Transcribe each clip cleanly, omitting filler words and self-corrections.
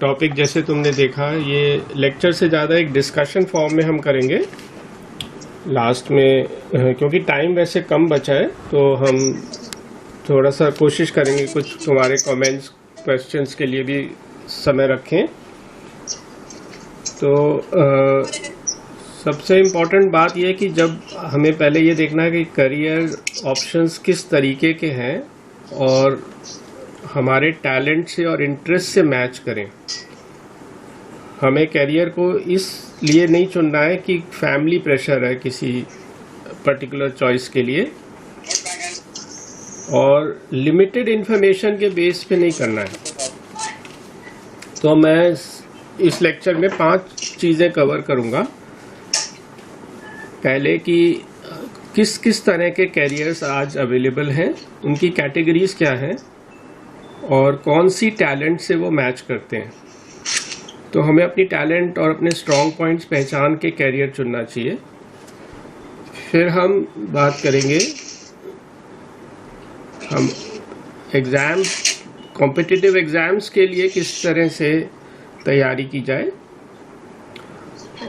Topic जैसे तुमने देखा, ये लेक्चर से ज़्यादा एक डिस्कशन फॉर्म में हम करेंगे लास्ट में, क्योंकि टाइम वैसे कम बचा है तो हम थोड़ा सा कोशिश करेंगे कुछ तुम्हारे कमेंट्स क्वेश्चंस के लिए भी समय रखें। तो सबसे इम्पोर्टेंट बात यह है कि जब हमें पहले ये देखना है कि करियर ऑप्शंस किस तरीके के हैं और हमारे टैलेंट से और इंटरेस्ट से मैच करें। हमें करियर को इसलिए नहीं चुनना है कि फैमिली प्रेशर है किसी पर्टिकुलर चॉइस के लिए, और लिमिटेड इंफॉर्मेशन के बेस पे नहीं करना है। तो मैं इस लेक्चर में 5 चीज़ें कवर करूँगा। पहले कि किस किस तरह के कैरियर्स आज अवेलेबल हैं, उनकी कैटेगरीज क्या हैं और कौन सी टैलेंट से वो मैच करते हैं। तो हमें अपनी टैलेंट और अपने स्ट्रॉन्ग पॉइंट्स पहचान के कैरियर चुनना चाहिए। फिर हम बात करेंगे हम कॉम्पिटिटिव एग्ज़ाम्स के लिए किस तरह से तैयारी की जाए,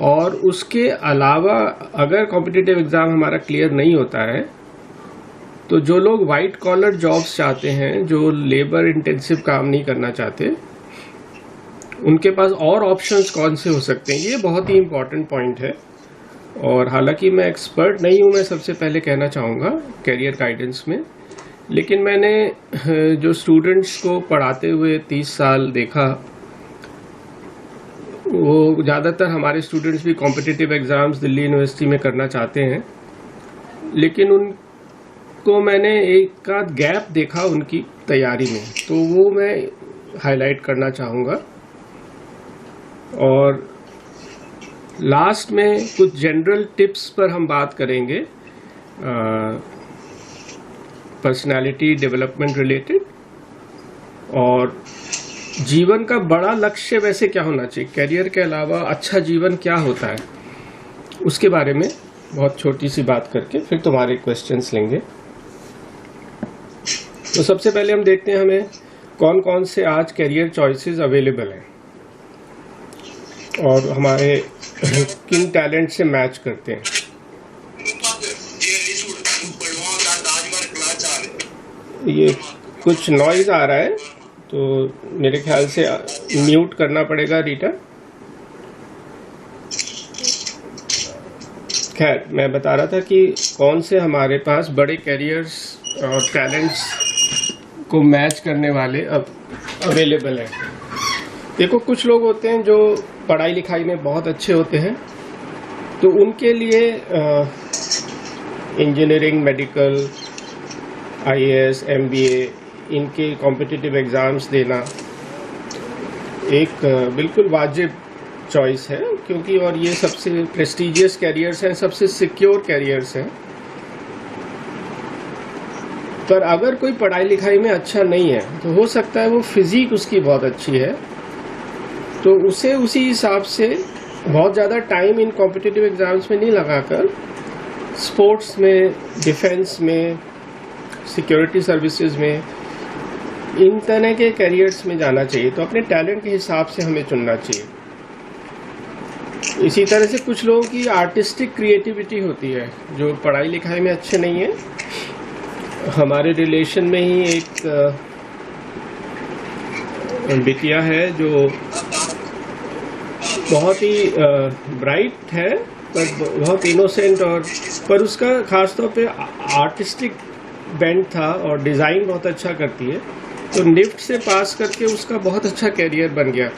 और उसके अलावा अगर कॉम्पिटिटिव एग्ज़ाम हमारा क्लियर नहीं होता है तो जो लोग वाइट कॉलर जॉब्स चाहते हैं, जो लेबर इंटेंसिव काम नहीं करना चाहते, उनके पास और ऑप्शंस कौन से हो सकते हैं, ये बहुत ही इम्पॉर्टेंट पॉइंट है। और हालांकि मैं एक्सपर्ट नहीं हूँ, मैं सबसे पहले कहना चाहूँगा कैरियर गाइडेंस में, लेकिन मैंने जो स्टूडेंट्स को पढ़ाते हुए 30 साल देखा, वो ज़्यादातर हमारे स्टूडेंट्स भी कॉम्पिटिटिव एग्ज़ाम्स दिल्ली यूनिवर्सिटी में करना चाहते हैं, लेकिन उनको मैंने एक आध गैप देखा उनकी तैयारी में, तो वो मैं हाईलाइट करना चाहूँगा। और लास्ट में कुछ जनरल टिप्स पर हम बात करेंगे पर्सनालिटी डेवलपमेंट रिलेटेड, और जीवन का बड़ा लक्ष्य वैसे क्या होना चाहिए, करियर के अलावा अच्छा जीवन क्या होता है, उसके बारे में बहुत छोटी सी बात करके फिर तुम्हारे क्वेश्चंस लेंगे। तो सबसे पहले हम देखते हैं हमें कौन कौन से आज करियर चॉइसेस अवेलेबल हैं और हमारे किन टैलेंट से मैच करते हैं। ये कुछ नॉइज आ रहा है तो मेरे ख्याल से म्यूट करना पड़ेगा रीटा। खैर, मैं बता रहा था कि कौन से हमारे पास बड़े कैरियर्स और टैलेंट्स को मैच करने वाले अब अवेलेबल हैं। देखो, कुछ लोग होते हैं जो पढ़ाई लिखाई में बहुत अच्छे होते हैं, तो उनके लिए इंजीनियरिंग, मेडिकल, आईएएस, एमबीए, इनके कॉम्पिटिटिव एग्ज़ाम्स देना एक बिल्कुल वाजिब चॉइस है, क्योंकि और ये सबसे प्रेस्टिजियस कैरियर्स हैं, सबसे सिक्योर कैरियर्स हैं। पर अगर कोई पढ़ाई लिखाई में अच्छा नहीं है तो हो सकता है वो फिजिक उसकी बहुत अच्छी है, तो उसे उसी हिसाब से बहुत ज़्यादा टाइम इन कॉम्पिटिटिव एग्ज़ाम्स में नहीं लगाकर स्पोर्ट्स में, डिफेंस में, सिक्योरिटी सर्विसेज में, इन तरह के कैरियर्स में जाना चाहिए। तो अपने टैलेंट के हिसाब से हमें चुनना चाहिए। इसी तरह से कुछ लोगों की आर्टिस्टिक क्रिएटिविटी होती है जो पढ़ाई लिखाई में अच्छे नहीं है। हमारे रिलेशन में ही एक बिटिया है जो बहुत ही ब्राइट है, पर बहुत इनोसेंट, और पर उसका खासतौर पे आर्टिस्टिक बेंट था और डिज़ाइन बहुत अच्छा करती है, तो निफ्ट से पास करके उसका बहुत अच्छा कैरियर बन गया।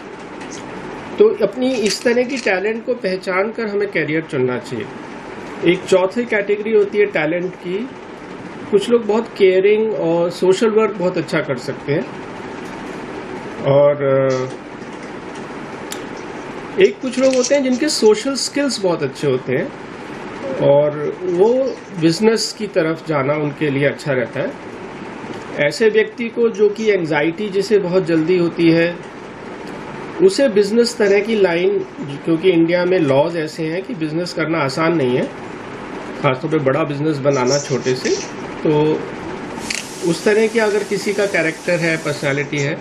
तो अपनी इस तरह की टैलेंट को पहचान कर हमें कैरियर चुनना चाहिए। एक चौथी कैटेगरी होती है टैलेंट की। कुछ लोग बहुत केयरिंग और सोशल वर्क बहुत अच्छा कर सकते हैं, और एक कुछ लोग होते हैं जिनके सोशल स्किल्स बहुत अच्छे होते हैं और वो बिजनेस की तरफ जाना उनके लिए अच्छा रहता है। ऐसे व्यक्ति को जो कि एंजाइटी जिसे बहुत जल्दी होती है, उसे बिजनेस तरह की लाइन, क्योंकि इंडिया में लॉज ऐसे हैं कि बिजनेस करना आसान नहीं है, खासतौर पे बड़ा बिजनेस बनाना छोटे से, तो उस तरह की अगर किसी का कैरेक्टर है, पर्सनालिटी है,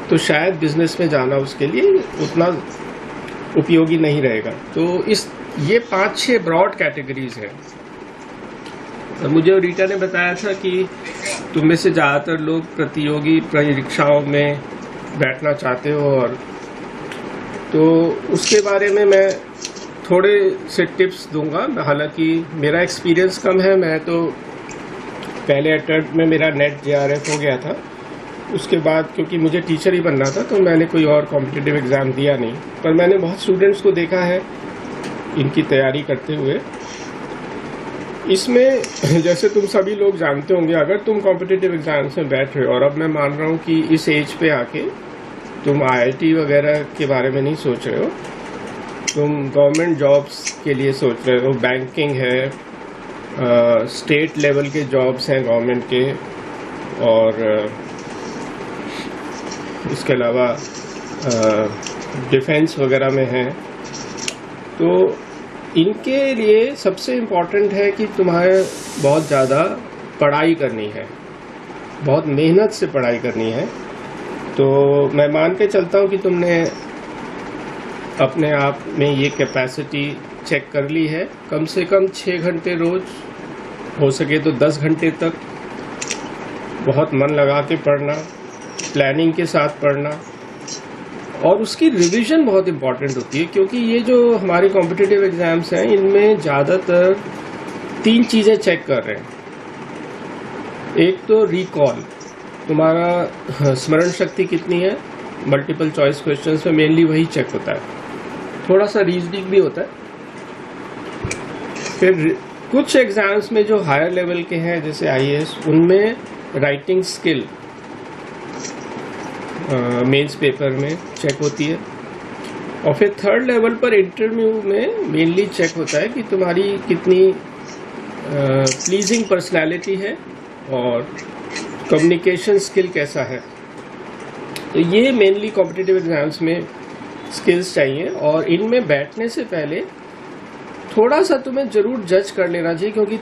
तो शायद बिजनेस में जाना उसके लिए उतना उपयोगी नहीं रहेगा। तो ये 5-6 ब्रॉड कैटेगरीज हैं। मुझे रीटा ने बताया था कि तुम में से ज़्यादातर लोग प्रतियोगी परीक्षाओं में बैठना चाहते हो, और तो उसके बारे में मैं थोड़े से टिप्स दूंगा। हालांकि मेरा एक्सपीरियंस कम है, मैं तो पहले अटेम्प्ट में मेरा नेट JRF हो गया था, उसके बाद क्योंकि मुझे टीचर ही बनना था तो मैंने कोई और कॉम्पिटिटिव एग्ज़ाम दिया नहीं। पर मैंने बहुत स्टूडेंट्स को देखा है इनकी तैयारी करते हुए। इसमें जैसे तुम सभी लोग जानते होंगे, अगर तुम कॉम्पिटिटिव एग्जाम्स में बैठ रहे हो, और अब मैं मान रहा हूँ कि इस एज पे आके तुम IIT वगैरह के बारे में नहीं सोच रहे हो, तुम गवर्नमेंट जॉब्स के लिए सोच रहे हो, बैंकिंग है, स्टेट लेवल के जॉब्स हैं गवर्नमेंट के, और इसके अलावा डिफेंस वगैरह में हैं, तो इनके लिए सबसे इम्पॉर्टेंट है कि तुम्हें बहुत ज़्यादा पढ़ाई करनी है, बहुत मेहनत से पढ़ाई करनी है। तो मैं मान के चलता हूँ कि तुमने अपने आप में ये कैपेसिटी चेक कर ली है। कम से कम 6 घंटे रोज, हो सके तो 10 घंटे तक बहुत मन लगा के पढ़ना, प्लानिंग के साथ पढ़ना, और उसकी रिवीजन बहुत इम्पॉर्टेंट होती है। क्योंकि ये जो हमारे कॉम्पिटिटिव एग्जाम्स हैं, इनमें ज़्यादातर 3 चीज़ें चेक कर रहे हैं। एक तो रिकॉल, तुम्हारा स्मरण शक्ति कितनी है, मल्टीपल चॉइस क्वेश्चंस में मेनली वही चेक होता है, थोड़ा सा रीजनिंग भी होता है। फिर कुछ एग्जाम्स में जो हायर लेवल के हैं जैसे IAS, उनमें राइटिंग स्किल मेंस पेपर में चेक होती है। और फिर 3rd लेवल पर इंटरव्यू में मेनली चेक होता है कि तुम्हारी कितनी प्लीजिंग पर्सनालिटी है और कम्युनिकेशन स्किल कैसा है। तो ये मेनली कॉम्पिटिटिव एग्जाम्स में स्किल्स चाहिए, और इनमें बैठने से पहले थोड़ा सा तुम्हें जरूर जज कर लेना चाहिए, क्योंकि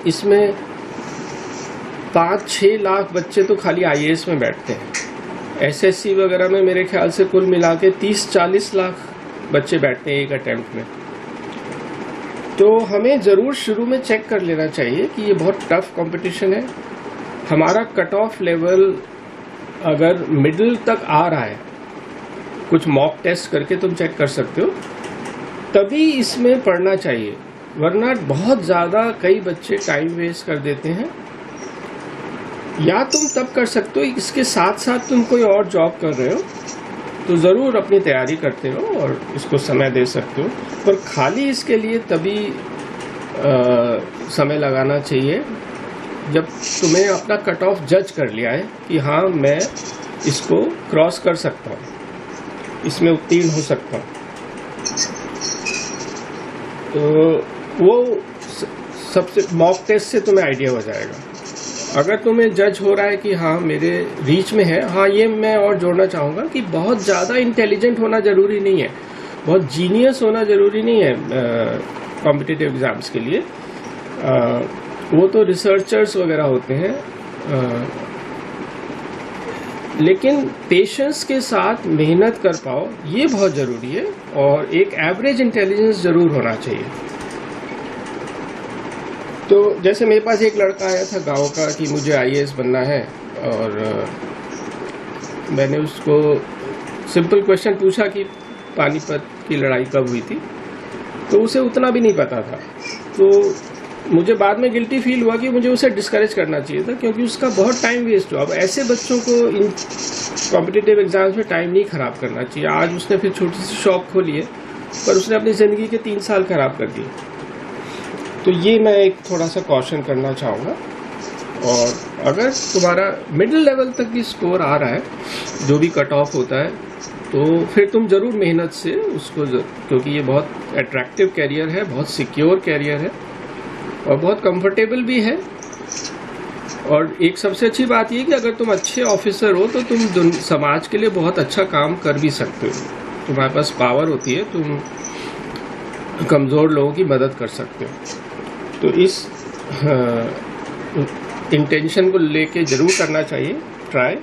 इसमें 5-6 लाख बच्चे तो खाली IAS में बैठते हैं। SSC वगैरह में मेरे ख्याल से कुल मिला के 30-40 लाख बच्चे बैठते हैं एक अटेम्प्ट में। तो हमें ज़रूर शुरू में चेक कर लेना चाहिए कि ये बहुत टफ कंपटीशन है। हमारा कट ऑफ लेवल अगर मिडिल तक आ रहा है, कुछ मॉक टेस्ट करके तुम चेक कर सकते हो, तभी इसमें पढ़ना चाहिए। वरना बहुत ज़्यादा कई बच्चे टाइम वेस्ट कर देते हैं। या तुम तब कर सकते हो, इसके साथ साथ तुम कोई और जॉब कर रहे हो तो ज़रूर अपनी तैयारी करते हो और इसको समय दे सकते हो। पर खाली इसके लिए तभी समय लगाना चाहिए जब तुम्हें अपना कट ऑफ जज कर लिया है कि हाँ, मैं इसको क्रॉस कर सकता हूँ, इसमें उत्तीर्ण हो सकता हूँ। तो वो सबसे मॉक टेस्ट से तुम्हें आइडिया हो जाएगा। अगर तुम्हें जज हो रहा है कि हाँ मेरे रीच में है, हाँ ये मैं और जोड़ना चाहूँगा कि बहुत ज़्यादा इंटेलिजेंट होना ज़रूरी नहीं है, बहुत जीनियस होना ज़रूरी नहीं है कॉम्पिटिटिव एग्ज़ाम्स के लिए। वो तो रिसर्चर्स वगैरह होते हैं, लेकिन पेशेंस के साथ मेहनत कर पाओ ये बहुत ज़रूरी है, और एक एवरेज इंटेलिजेंस ज़रूर होना चाहिए। तो जैसे मेरे पास एक लड़का आया था गांव का कि मुझे IAS बनना है, और मैंने उसको सिंपल क्वेश्चन पूछा कि पानीपत की लड़ाई कब हुई थी, तो उसे उतना भी नहीं पता था। तो मुझे बाद में गिल्टी फील हुआ कि मुझे उसे डिस्करेज करना चाहिए था, क्योंकि उसका बहुत टाइम वेस्ट हुआ। अब ऐसे बच्चों को इन कॉम्पिटिटिव एग्जाम्स में टाइम नहीं खराब करना चाहिए। आज उसने फिर छोटी सी शॉप खोली है, पर उसने अपनी ज़िंदगी के 3 साल खराब कर दिए। तो ये मैं एक थोड़ा सा कॉशन करना चाहूँगा। और अगर तुम्हारा मिडिल लेवल तक भी स्कोर आ रहा है, जो भी कट ऑफ होता है, तो फिर तुम ज़रूर मेहनत से उसको, क्योंकि ये बहुत अट्रैक्टिव कैरियर है, बहुत सिक्योर कैरियर है और बहुत कंफर्टेबल भी है। और एक सबसे अच्छी बात ये कि अगर तुम अच्छे ऑफिसर हो तो तुम समाज के लिए बहुत अच्छा काम कर भी सकते हो। तुम्हारे पास पावर होती है, तुम कमज़ोर लोगों की मदद कर सकते हो। तो इस इंटेंशन को लेके ज़रूर करना चाहिए ट्राई।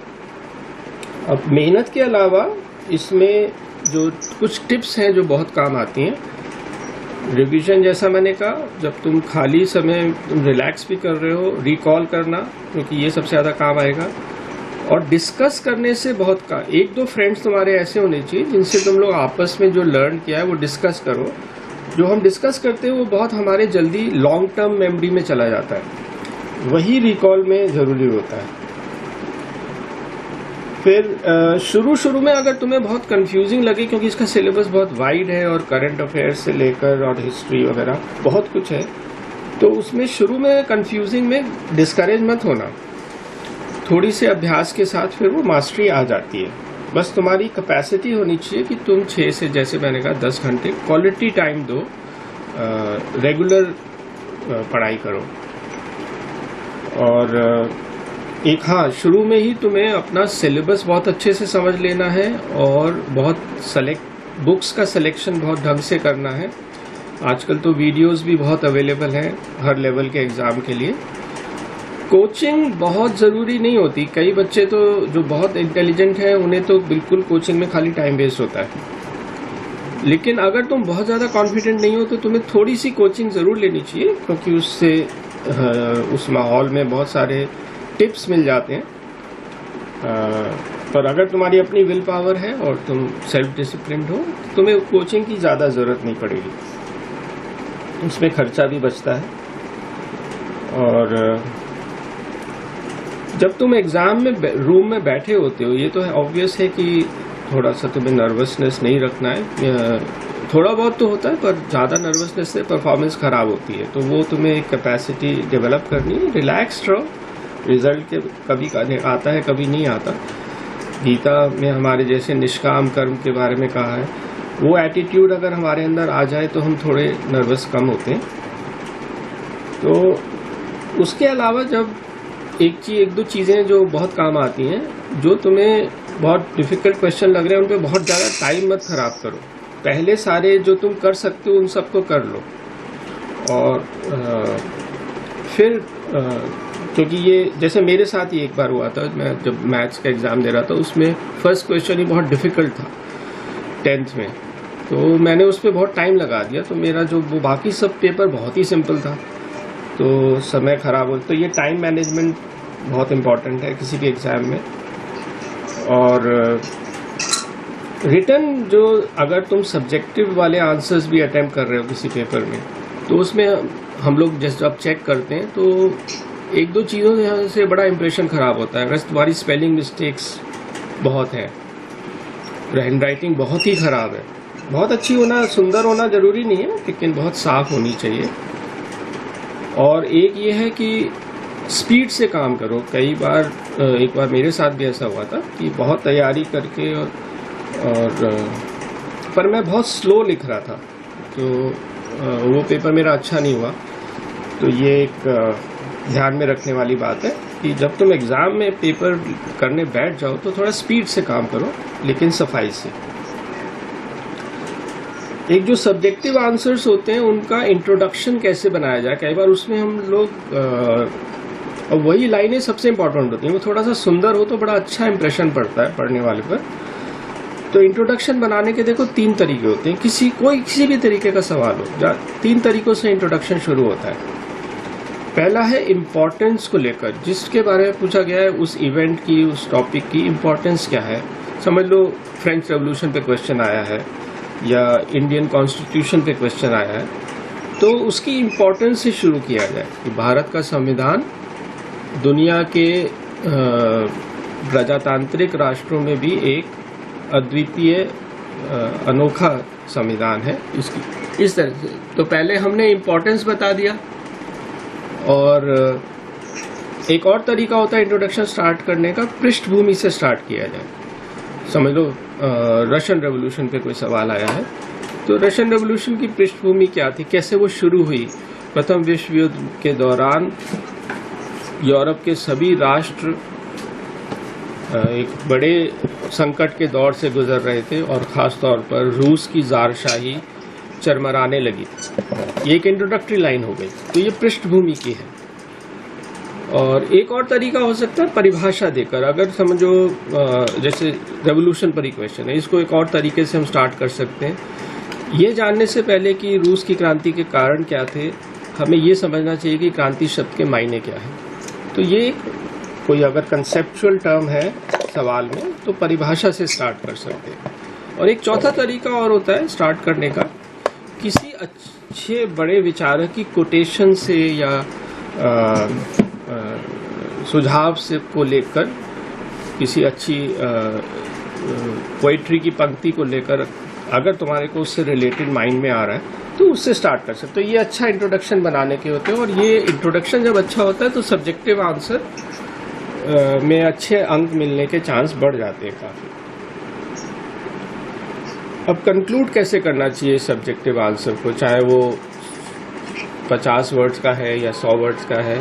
अब मेहनत के अलावा इसमें जो कुछ टिप्स हैं जो बहुत काम आती हैं। रिवीजन जैसा मैंने कहा, जब तुम खाली समय तुम रिलैक्स भी कर रहे हो, रिकॉल करना, क्योंकि ये सबसे ज़्यादा काम आएगा। और डिस्कस करने से बहुत का, एक दो फ्रेंड्स तुम्हारे ऐसे होने चाहिए जिनसे तुम लोग आपस में जो लर्न किया है वो डिस्कस करो। जो हम डिस्कस करते हैं वो बहुत हमारे जल्दी लॉन्ग टर्म मेमोरी में चला जाता है, वही रिकॉल में ज़रूरी होता है। फिर शुरू में अगर तुम्हें बहुत कंफ्यूजिंग लगे, क्योंकि इसका सिलेबस बहुत वाइड है और करंट अफेयर्स से लेकर और हिस्ट्री वगैरह बहुत कुछ है, तो उसमें शुरू में कंफ्यूजिंग में डिस्करेज मत होना। थोड़ी से अभ्यास के साथ फिर वो मास्टरी आ जाती है। बस तुम्हारी कैपेसिटी होनी चाहिए कि तुम 6 से, जैसे मैंने कहा, 10 घंटे क्वालिटी टाइम दो, रेगुलर पढ़ाई करो। और हाँ, शुरू में ही तुम्हें अपना सिलेबस बहुत अच्छे से समझ लेना है और बहुत बुक्स का सिलेक्शन बहुत ढंग से करना है। आजकल तो वीडियोस भी बहुत अवेलेबल हैं हर लेवल के एग्ज़ाम के लिए। कोचिंग बहुत ज़रूरी नहीं होती। कई बच्चे तो जो बहुत इंटेलिजेंट हैं उन्हें तो बिल्कुल कोचिंग में खाली टाइम वेस्ट होता है। लेकिन अगर तुम बहुत ज़्यादा कॉन्फिडेंट नहीं हो तो तुम्हें थोड़ी सी कोचिंग ज़रूर लेनी चाहिए, क्योंकि उससे उस माहौल में बहुत सारे टिप्स मिल जाते हैं। पर अगर तुम्हारी अपनी विल पावर है और तुम सेल्फ डिसिप्लिन्ड हो, तुम्हें कोचिंग की ज़्यादा ज़रूरत नहीं पड़ेगी। उसमें खर्चा भी बचता है। और जब तुम एग्ज़ाम में रूम में बैठे होते हो, ये तो है ऑब्वियस है कि थोड़ा सा तुम्हें नर्वसनेस नहीं रखना है। थोड़ा बहुत तो होता है, पर ज़्यादा नर्वसनेस से परफॉर्मेंस ख़राब होती है। तो वो तुम्हें एक कैपेसिटी डेवलप करनी है। रिलैक्स्ड रहो। रिजल्ट के कभी आता है, कभी नहीं आता। गीता में हमारे जैसे निष्काम कर्म के बारे में कहा है, वो एटीट्यूड अगर हमारे अंदर आ जाए तो हम थोड़े नर्वस कम होते हैं। तो उसके अलावा जब एक दो चीज़ें जो बहुत काम आती हैं, जो तुम्हें बहुत डिफ़िकल्ट क्वेश्चन लग रहे हैं उन पर बहुत ज़्यादा टाइम मत खराब करो। पहले सारे जो तुम कर सकते हो उन सबको कर लो। और फिर क्योंकि ये जैसे मेरे साथ ही एक बार हुआ था, मैं जब मैथ्स का एग्ज़ाम दे रहा था, उसमें फर्स्ट क्वेश्चन ही बहुत डिफ़िकल्ट था 10th में, तो मैंने उस पर बहुत टाइम लगा दिया। तो मेरा जो वो बाकी सब पेपर बहुत ही सिंपल था, तो समय ख़राब हो। तो ये टाइम मैनेजमेंट बहुत इम्पॉर्टेंट है किसी भी एग्ज़ाम में। और रिटर्न जो, अगर तुम सब्जेक्टिव वाले आंसर्स भी अटैम्प्ट कर रहे हो किसी पेपर में, तो उसमें हम लोग जब चेक करते हैं तो एक दो चीज़ों से बड़ा इंप्रेशन ख़राब होता है। अगर तुम्हारी स्पेलिंग मिस्टेक्स बहुत है, हैंड राइटिंग बहुत ही ख़राब है, बहुत अच्छी होना, सुंदर होना ज़रूरी नहीं है, लेकिन बहुत साफ होनी चाहिए। और एक ये है कि स्पीड से काम करो। कई बार, एक बार मेरे साथ भी ऐसा हुआ था कि बहुत तैयारी करके पर मैं बहुत स्लो लिख रहा था, तो वो पेपर मेरा अच्छा नहीं हुआ। तो ये एक ध्यान में रखने वाली बात है कि जब तुम एग्ज़ाम में पेपर करने बैठ जाओ तो थोड़ा स्पीड से काम करो, लेकिन सफाई से। एक जो सब्जेक्टिव आंसर्स होते हैं उनका इंट्रोडक्शन कैसे बनाया जाए, कई बार उसमें हम लोग वही लाइनें सबसे इम्पोर्टेंट होती हैं, वो थोड़ा सा सुंदर हो तो बड़ा अच्छा इंप्रेशन पड़ता है पढ़ने वाले पर। तो इंट्रोडक्शन बनाने के देखो 3 तरीके होते हैं। किसी भी तरीके का सवाल हो, 3 तरीकों से इंट्रोडक्शन शुरू होता है। पहला है इम्पोर्टेंस को लेकर, जिसके बारे में पूछा गया है, उस इवेंट की, उस टॉपिक की इम्पोर्टेंस क्या है। समझ लो फ्रेंच रेवोल्यूशन पे क्वेश्चन आया है या इंडियन कॉन्स्टिट्यूशन पे क्वेश्चन आया है, तो उसकी इम्पोर्टेंस से शुरू किया जाए कि भारत का संविधान दुनिया के प्रजातांत्रिक राष्ट्रों में भी एक अद्वितीय अनोखा संविधान है। इसकी इस तरह से तो पहले हमने इम्पोर्टेंस बता दिया। और एक और तरीका होता है इंट्रोडक्शन स्टार्ट करने का, पृष्ठभूमि से स्टार्ट किया जाए। समझ लो रशियन रेवोल्यूशन पे कोई सवाल आया है, तो रशियन रेवोल्यूशन की पृष्ठभूमि क्या थी, कैसे वो शुरू हुई। प्रथम विश्व युद्ध के दौरान यूरोप के सभी राष्ट्र एक बड़े संकट के दौर से गुजर रहे थे और ख़ास तौर पर रूस की ज़ारशाही चरमराने लगी थी। ये एक इंट्रोडक्टरी लाइन हो गई, तो ये पृष्ठभूमि की है। और एक और तरीका हो सकता है परिभाषा देकर, अगर समझो जैसे रेवोल्यूशन पर क्वेश्चन है, इसको एक और तरीके से हम स्टार्ट कर सकते हैं। ये जानने से पहले कि रूस की क्रांति के कारण क्या थे, हमें ये समझना चाहिए कि क्रांति शब्द के मायने क्या है। तो ये कोई अगर कंसेप्चुअल टर्म है सवाल में तो परिभाषा से स्टार्ट कर सकते हैं। और एक चौथा तरीका और होता है स्टार्ट करने का, किसी अच्छे बड़े विचारक की कोटेशन से या सुझाव से को लेकर, किसी अच्छी पोइट्री की पंक्ति को लेकर अगर तुम्हारे को उससे रिलेटेड माइंड में आ रहा है तो उससे स्टार्ट कर सकते हो। तो ये अच्छा इंट्रोडक्शन बनाने के होते हैं, और ये इंट्रोडक्शन जब अच्छा होता है तो सब्जेक्टिव आंसर में अच्छे अंक मिलने के चांस बढ़ जाते हैं काफ़ी। अब कंक्लूड कैसे करना चाहिए सब्जेक्टिव आंसर को, चाहे वो 50 वर्ड्स का है या 100 वर्ड्स का है।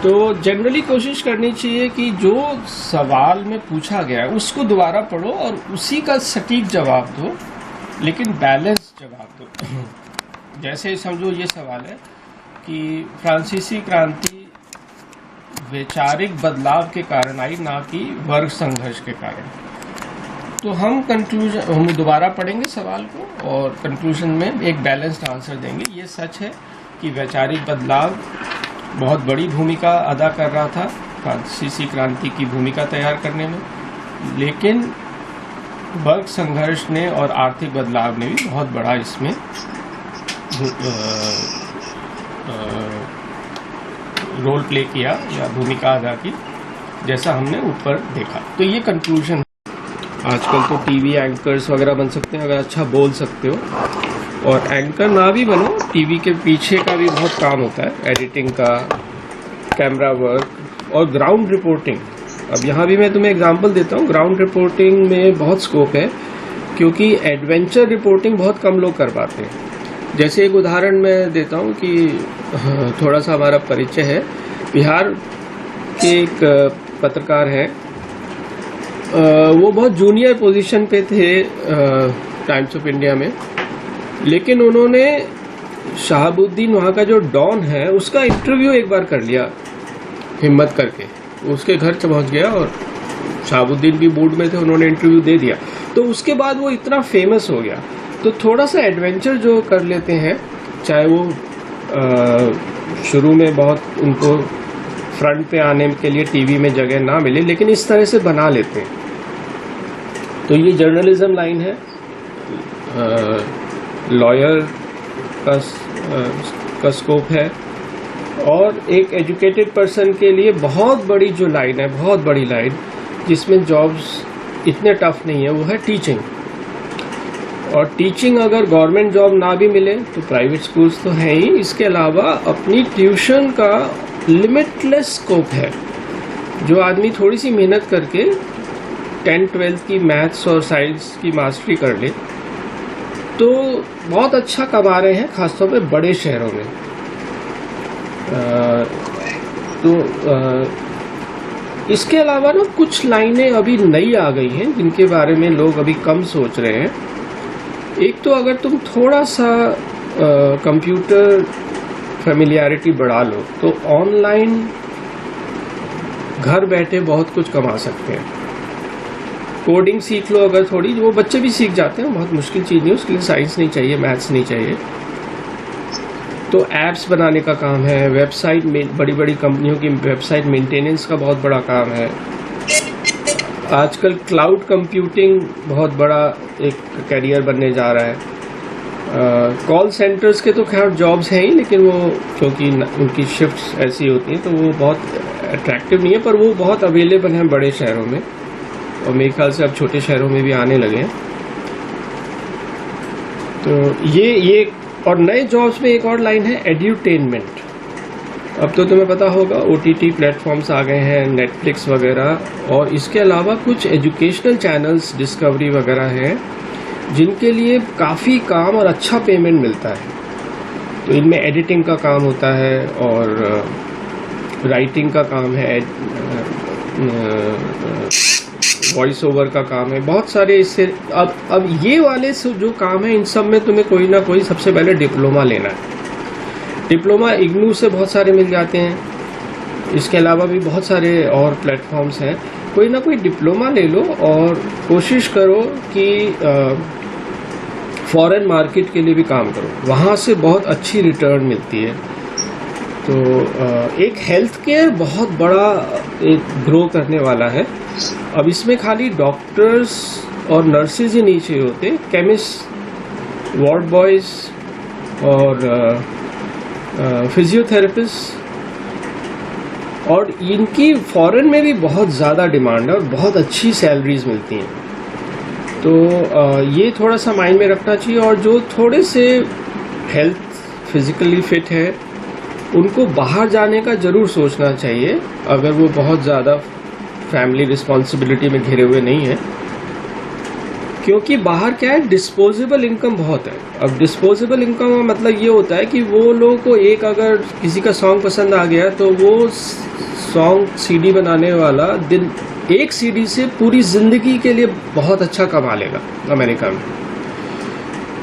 तो जनरली कोशिश करनी चाहिए कि जो सवाल में पूछा गया है उसको दोबारा पढ़ो और उसी का सटीक जवाब दो, लेकिन बैलेंस जवाब दो। जैसे समझो ये सवाल है कि फ्रांसीसी क्रांति वैचारिक बदलाव के कारण आई, ना कि वर्ग संघर्ष के कारण। तो हम दोबारा पढ़ेंगे सवाल को और कंक्लूजन में एक बैलेंस्ड आंसर देंगे। ये सच है कि वैचारिक बदलाव बहुत बड़ी भूमिका अदा कर रहा था फ्रांसीसी क्रांति की भूमिका तैयार करने में, लेकिन वर्ग संघर्ष ने और आर्थिक बदलाव ने भी बहुत बड़ा इसमें रोल प्ले किया या भूमिका अदा की, जैसा हमने ऊपर देखा। तो ये कंक्लूजन। आजकल तो टीवी एंकर्स वगैरह बन सकते हैं अगर अच्छा बोल सकते हो, और एंकर ना भी बनो, टीवी के पीछे का भी बहुत काम होता है, एडिटिंग का, कैमरा वर्क और ग्राउंड रिपोर्टिंग। अब यहाँ भी मैं तुम्हें एग्जांपल देता हूँ, ग्राउंड रिपोर्टिंग में बहुत स्कोप है, क्योंकि एडवेंचर रिपोर्टिंग बहुत कम लोग कर पाते हैं। जैसे एक उदाहरण मैं देता हूँ कि थोड़ा सा हमारा परिचय है। बिहार के एक पत्रकार हैं, वो बहुत जूनियर पोजीशन पे थे टाइम्स ऑफ इंडिया में, लेकिन उन्होंने शहाबुद्दीन वहाँ का जो डॉन है उसका इंटरव्यू एक बार कर लिया हिम्मत करके। उसके घर पहुँच गया और शहाबुद्दीन भी मूड में थे, उन्होंने इंटरव्यू दे दिया। तो उसके बाद वो इतना फेमस हो गया। तो थोड़ा सा एडवेंचर जो कर लेते हैं, चाहे वो शुरू में बहुत उनको फ्रंट पे आने के लिए टीवी में जगह ना मिले, लेकिन इस तरह से बना लेते हैं। तो ये जर्नलिज्म लाइन है, लॉयर का स्कोप है, और एक एजुकेटेड पर्सन के लिए बहुत बड़ी जो लाइन है, बहुत बड़ी लाइन जिसमें जॉब्स इतने टफ नहीं है, वो है टीचिंग। और टीचिंग अगर गवर्नमेंट जॉब ना भी मिले तो प्राइवेट स्कूल्स तो हैं ही, इसके अलावा अपनी ट्यूशन का लिमिटलेस स्कोप है। जो आदमी थोड़ी सी मेहनत करके 10-12 की मैथ्स और साइंस की मास्टरी कर ले तो बहुत अच्छा कमा रहे हैं, खासतौर पे बड़े शहरों में। इसके अलावा ना कुछ लाइनें अभी नई आ गई हैं जिनके बारे में लोग अभी कम सोच रहे हैं। एक तो अगर तुम थोड़ा सा कंप्यूटर फेमिलियरिटी बढ़ा लो तो ऑनलाइन घर बैठे बहुत कुछ कमा सकते हैं। कोडिंग सीख लो अगर थोड़ी, वो बच्चे भी सीख जाते हैं, बहुत मुश्किल चीज़ नहीं, उसके लिए साइंस नहीं चाहिए, मैथ्स नहीं चाहिए। तो एप्स बनाने का काम है, वेबसाइट में बड़ी बड़ी कंपनियों की वेबसाइट मेंटेनेंस का बहुत बड़ा काम है। आजकल क्लाउड कंप्यूटिंग बहुत बड़ा एक कैरियर बनने जा रहा है। कॉल सेंटर्स के तो खैर जॉब्स हैं ही, लेकिन वो क्योंकि उनकी शिफ्ट्स ऐसी होती हैं तो वो बहुत अट्रैक्टिव नहीं है, पर वो बहुत अवेलेबल हैं बड़े शहरों में, और मेरे ख्याल से अब छोटे शहरों में भी आने लगे हैं। तो ये और नए जॉब्स में एक और लाइन है एड्यूटेनमेंट। अब तो तुम्हें पता होगा OTT प्लेटफॉर्म्स आ गए हैं, नेटफ्लिक्स वगैरह, और इसके अलावा कुछ एजुकेशनल चैनल्स, डिस्कवरी वगैरह हैं जिनके लिए काफ़ी काम और अच्छा पेमेंट मिलता है। तो इनमें एडिटिंग का काम होता है और राइटिंग का काम है, वॉइस ओवर का काम है, बहुत सारे इससे। अब ये वाले जो काम है इन सब में तुम्हें कोई ना कोई सबसे पहले डिप्लोमा लेना है। डिप्लोमा इग्नू से बहुत सारे मिल जाते हैं, इसके अलावा भी बहुत सारे और प्लेटफॉर्म्स हैं। कोई ना कोई डिप्लोमा ले लो और कोशिश करो कि फॉरेन मार्केट के लिए भी काम करो, वहाँ से बहुत अच्छी रिटर्न मिलती है। तो एक हेल्थ केयर बहुत बड़ा एक ग्रो करने वाला है। अब इसमें खाली डॉक्टर्स और नर्सेज ही नहीं चाहिए होते, केमिस्ट, वार्ड बॉयज़ और फिजियोथेरेपिस्ट, और इनकी फॉरेन में भी बहुत ज़्यादा डिमांड है और बहुत अच्छी सैलरीज मिलती हैं। तो ये थोड़ा सा माइंड में रखना चाहिए। और जो थोड़े से हेल्थ फिजिकली फिट है उनको बाहर जाने का ज़रूर सोचना चाहिए, अगर वो बहुत ज़्यादा फैमिली रिस्पॉन्सिबिलिटी में घिरे हुए नहीं है, क्योंकि बाहर क्या है, डिस्पोजेबल इनकम बहुत है। अब डिस्पोजेबल इनकम का मतलब ये होता है कि वो लोगों को एक अगर किसी का सॉन्ग पसंद आ गया तो वो सॉन्ग सीडी बनाने वाला दिन एक सीडी से पूरी जिंदगी के लिए बहुत अच्छा कमा लेगा। अमेरिका में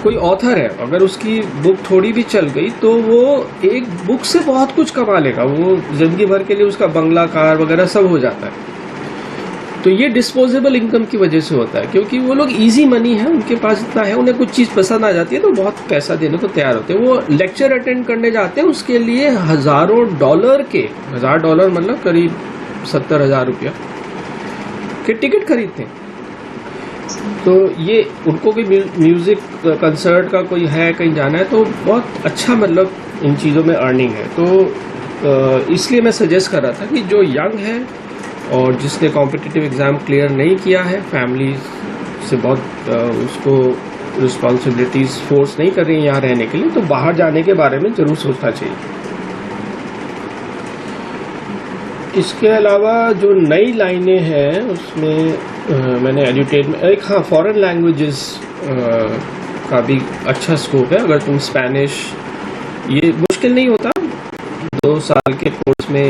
कोई ऑथर है, अगर उसकी बुक थोड़ी भी चल गई तो वो एक बुक से बहुत कुछ कमा लेगा, वो जिंदगी भर के लिए उसका बंगला, कार वगैरह सब हो जाता है। तो ये डिस्पोजेबल इनकम की वजह से होता है, क्योंकि वो लोग इजी मनी है, उनके पास इतना है, उन्हें कुछ चीज़ पसंद आ जाती है तो बहुत पैसा देने को तैयार होते हैं। वो लेक्चर अटेंड करने जाते हैं, उसके लिए हज़ारों डॉलर के, $1000 मतलब करीब 70,000 रुपया के टिकट खरीदते हैं। तो ये उनको भी म्यूज़िक कंसर्ट का कोई है, कहीं जाना है तो बहुत अच्छा मतलब इन चीज़ों में अर्निंग है। तो इसलिए मैं सजेस्ट कर रहा था कि जो यंग है और जिसने कॉम्पिटिटिव एग्ज़ाम क्लियर नहीं किया है, फैमिली से बहुत उसको रिस्पॉन्सिबिलिटीज़ फोर्स नहीं कर रही हैं यहाँ रहने के लिए, तो बाहर जाने के बारे में ज़रूर सोचना चाहिए। इसके अलावा जो नई लाइनें हैं उसमें मैंने एडुटेट में एक, हाँ, फॉरेन लैंग्वेजेस का भी अच्छा स्कोप है। अगर तुम स्पेनिश, ये मुश्किल नहीं होता, 2 साल के कोर्स में